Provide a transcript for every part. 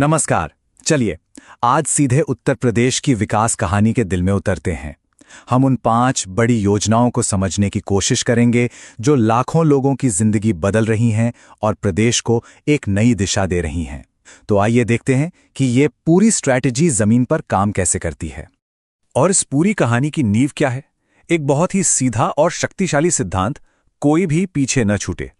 नमस्कार। चलिए आज सीधे उत्तर प्रदेश की विकास कहानी के दिल में उतरते हैं। हम उन 5 बड़ी योजनाओं को समझने की कोशिश करेंगे जो लाखों लोगों की जिंदगी बदल रही हैं और प्रदेश को एक नई दिशा दे रही हैं। तो आइए देखते हैं कि ये पूरी स्ट्रैटेजी जमीन पर काम कैसे करती है। और इस पूरी कहानी की नींव क्या है? एक बहुत ही सीधा और शक्तिशाली सिद्धांत, कोई भी पीछे न छूटे।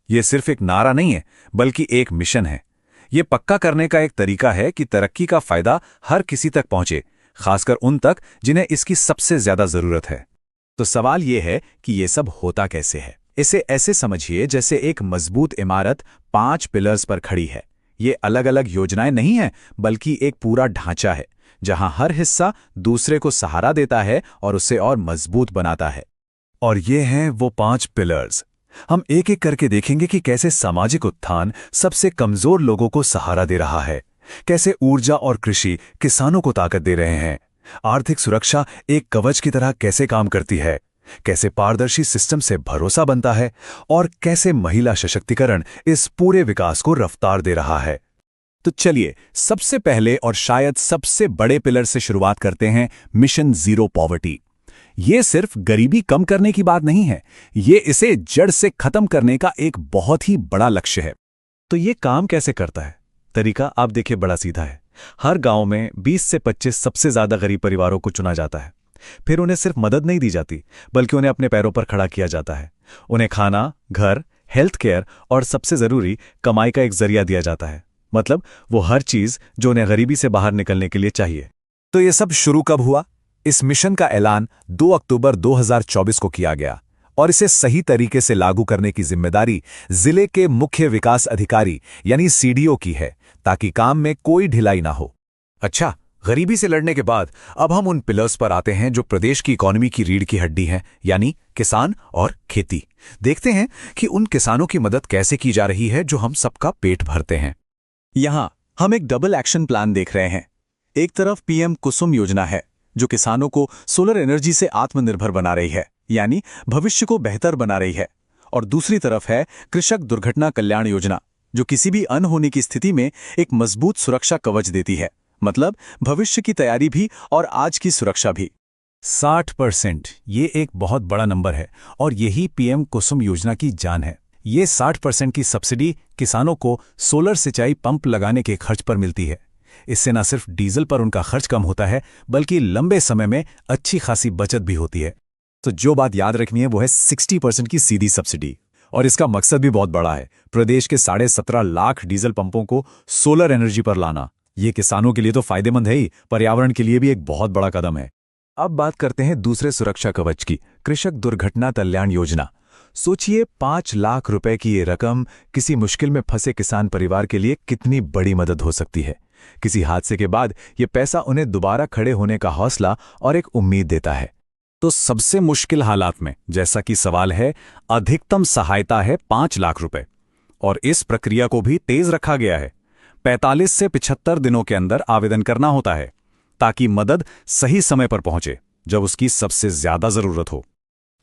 ये सिर्फ एक नारा नहीं है, बल्कि एक मिशन है। ये पक्का करने का एक तरीका है कि तरक्की का फायदा हर किसी तक पहुंचे, खासकर उन तक जिन्हें इसकी सबसे ज्यादा जरूरत है। तो सवाल यह है कि ये सब होता कैसे है। इसे ऐसे समझिए जैसे एक मजबूत इमारत 5 पिलर्स पर खड़ी है। ये अलग अलग योजनाएं नहीं हैं, बल्कि एक पूरा ढांचा है जहां हर हिस्सा दूसरे को सहारा देता है और उसे और मजबूत बनाता है। और ये हैं वो 5 पिलर्स। हम एक एक करके देखेंगे कि कैसे सामाजिक उत्थान सबसे कमजोर लोगों को सहारा दे रहा है, कैसे ऊर्जा और कृषि किसानों को ताकत दे रहे हैं, आर्थिक सुरक्षा एक कवच की तरह कैसे काम करती है, कैसे पारदर्शी सिस्टम से भरोसा बनता है और कैसे महिला सशक्तिकरण इस पूरे विकास को रफ्तार दे रहा है। तो चलिए सबसे पहले और शायद सबसे बड़े पिलर से शुरुआत करते हैं, मिशन जीरो पॉवर्टी। ये सिर्फ गरीबी कम करने की बात नहीं है, ये इसे जड़ से खत्म करने का एक बहुत ही बड़ा लक्ष्य है। तो ये काम कैसे करता है? तरीका आप देखिए, बड़ा सीधा है। हर गांव में 20 से 25 सबसे ज्यादा गरीब परिवारों को चुना जाता है। फिर उन्हें सिर्फ मदद नहीं दी जाती, बल्कि उन्हें अपने पैरों पर खड़ा किया जाता है। उन्हें खाना, घर, हेल्थ केयर और सबसे जरूरी कमाई का एक जरिया दिया जाता है। मतलब वो हर चीज जो उन्हें गरीबी से बाहर निकलने के लिए चाहिए। तो ये सब शुरू कब हुआ? इस मिशन का ऐलान 2 अक्टूबर 2024 को किया गया और इसे सही तरीके से लागू करने की जिम्मेदारी जिले के मुख्य विकास अधिकारी यानी सीडीओ की है, ताकि काम में कोई ढिलाई ना हो। अच्छा, गरीबी से लड़ने के बाद अब हम उन पिलर्स पर आते हैं जो प्रदेश की इकोनॉमी की रीढ़ की हड्डी हैं, यानी किसान और खेती। देखते हैं कि उन किसानों की मदद कैसे की जा रही है जो हम सबका पेट भरते हैं। यहां हम एक डबल एक्शन प्लान देख रहे हैं। एक तरफ पीएम कुसुम योजना है जो किसानों को सोलर एनर्जी से आत्मनिर्भर बना रही है, यानी भविष्य को बेहतर बना रही है। और दूसरी तरफ है कृषक दुर्घटना कल्याण योजना, जो किसी भी अनहोनी की स्थिति में एक मजबूत सुरक्षा कवच देती है। मतलब भविष्य की तैयारी भी और आज की सुरक्षा भी। 60%, ये एक बहुत बड़ा नंबर है और यही पीएम कुसुम योजना की जान है। ये 60% की सब्सिडी किसानों को सोलर सिंचाई पंप लगाने के खर्च पर मिलती है। इससे न सिर्फ डीजल पर उनका खर्च कम होता है, बल्कि लंबे समय में अच्छी खासी बचत भी होती है। तो जो बात याद रखनी है वो है 60% की सीधी सब्सिडी। और इसका मकसद भी बहुत बड़ा है, प्रदेश के 17.5 लाख डीजल पंपों को सोलर एनर्जी पर लाना। ये किसानों के लिए तो फायदेमंद है ही, पर्यावरण के लिए भी एक बहुत बड़ा कदम है। अब बात करते हैं दूसरे सुरक्षा कवच की, कृषक दुर्घटना कल्याण योजना। सोचिए 5 लाख रुपए की ये रकम किसी मुश्किल में फंसे किसान परिवार के लिए कितनी बड़ी मदद हो सकती है। किसी हादसे के बाद ये पैसा उन्हें दोबारा खड़े होने का हौसला और एक उम्मीद देता है। तो सबसे मुश्किल हालात में, जैसा कि सवाल है, अधिकतम सहायता है 5 लाख रुपए। और इस प्रक्रिया को भी तेज रखा गया है। 45 से 75 दिनों के अंदर आवेदन करना होता है, ताकि मदद सही समय पर पहुंचे जब उसकी सबसे ज्यादा जरूरत हो।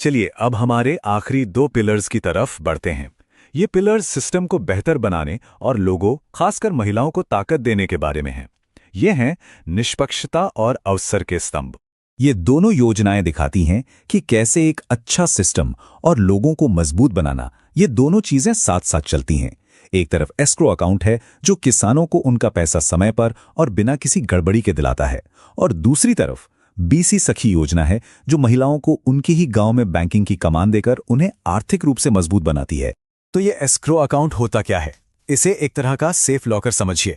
चलिए अब हमारे आखिरी 2 पिलर्स की तरफ बढ़ते हैं। ये पिलर्स सिस्टम को बेहतर बनाने और लोगों, खासकर महिलाओं को ताकत देने के बारे में हैं। ये हैं निष्पक्षता और अवसर के स्तंभ। ये दोनों योजनाएं दिखाती हैं कि कैसे एक अच्छा सिस्टम और लोगों को मजबूत बनाना, ये दोनों चीजें साथ साथ चलती हैं। एक तरफ एस्क्रो अकाउंट है जो किसानों को उनका पैसा समय पर और बिना किसी गड़बड़ी के दिलाता है, और दूसरी तरफ बीसी सखी योजना है जो महिलाओं को उनके ही गांव में बैंकिंग की कमान देकर उन्हें आर्थिक रूप से मजबूत बनाती है। तो ये एस्क्रो अकाउंट होता क्या है? इसे एक तरह का सेफ लॉकर समझिए।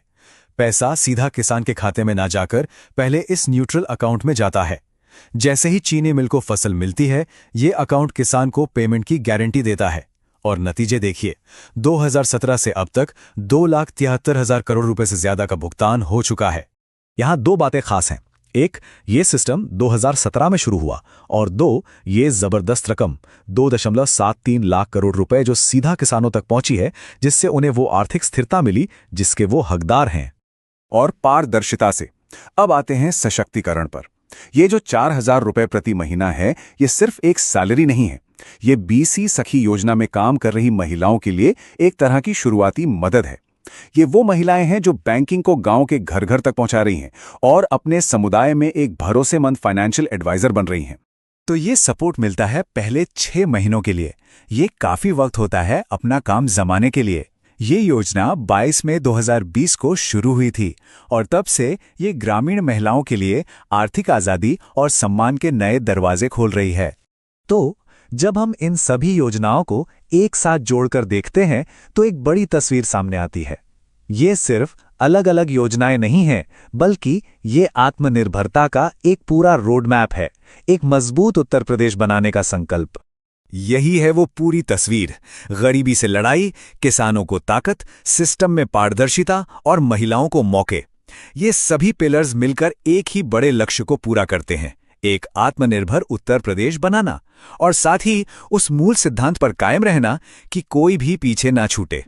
पैसा सीधा किसान के खाते में ना जाकर पहले इस न्यूट्रल अकाउंट में जाता है। जैसे ही चीनी मिल को फसल मिलती है, ये अकाउंट किसान को पेमेंट की गारंटी देता है। और नतीजे देखिए, 2017 से अब तक 2,73,000 करोड़ रुपए से ज्यादा का भुगतान हो चुका है। यहां 2 बातें खास हैं। एक, ये सिस्टम 2017 में शुरू हुआ, और 2, ये जबरदस्त रकम 2.73 लाख करोड़ रुपए जो सीधा किसानों तक पहुंची है, जिससे उन्हें वो आर्थिक स्थिरता मिली जिसके वो हकदार हैं। और पारदर्शिता से अब आते हैं सशक्तिकरण पर। ये जो 4,000 रुपए प्रति महीना है, ये सिर्फ एक सैलरी नहीं है। ये बीसी सखी योजना में काम कर रही महिलाओं के लिए एक तरह की शुरुआती मदद है। ये वो महिलाएं हैं जो बैंकिंग को गांव के घर घर तक पहुंचा रही हैं और अपने समुदाय में एक भरोसेमंद फाइनेंशियल एडवाइजर बन रही हैं। तो ये सपोर्ट मिलता है पहले 6 महीनों के लिए। ये काफी वक्त होता है अपना काम जमाने के लिए। ये योजना 22 मई 2020 को शुरू हुई थी और तब से ये ग्रामीण महिलाओं के लिए आर्थिक आज़ादी और सम्मान के नए दरवाजे खोल रही है। तो जब हम इन सभी योजनाओं को एक साथ जोड़कर देखते हैं तो एक बड़ी तस्वीर सामने आती है। ये सिर्फ अलग अलग योजनाएं नहीं हैं, बल्कि ये आत्मनिर्भरता का एक पूरा रोड मैप है, एक मजबूत उत्तर प्रदेश बनाने का संकल्प। यही है वो पूरी तस्वीर। गरीबी से लड़ाई, किसानों को ताकत, सिस्टम में पारदर्शिता और महिलाओं को मौके। ये सभी पिलर्स मिलकर एक ही बड़े लक्ष्य को पूरा करते हैं, एक आत्मनिर्भर उत्तर प्रदेश बनाना, और साथ ही उस मूल सिद्धांत पर कायम रहना कि कोई भी पीछे ना छूटे।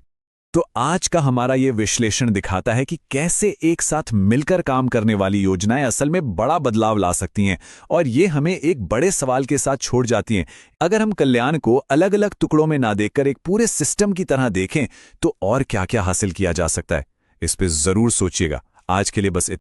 तो आज का हमारा ये विश्लेषण दिखाता है कि कैसे एक साथ मिलकर काम करने वाली योजनाएं असल में बड़ा बदलाव ला सकती हैं, और ये हमें एक बड़े सवाल के साथ छोड़ जाती हैं। अगर हम कल्याण को अलग अलग टुकड़ों में ना देखकर एक पूरे सिस्टम की तरह देखें तो और क्या क्या हासिल किया जा सकता है, इस पे जरूर सोचिएगा। आज के लिए बस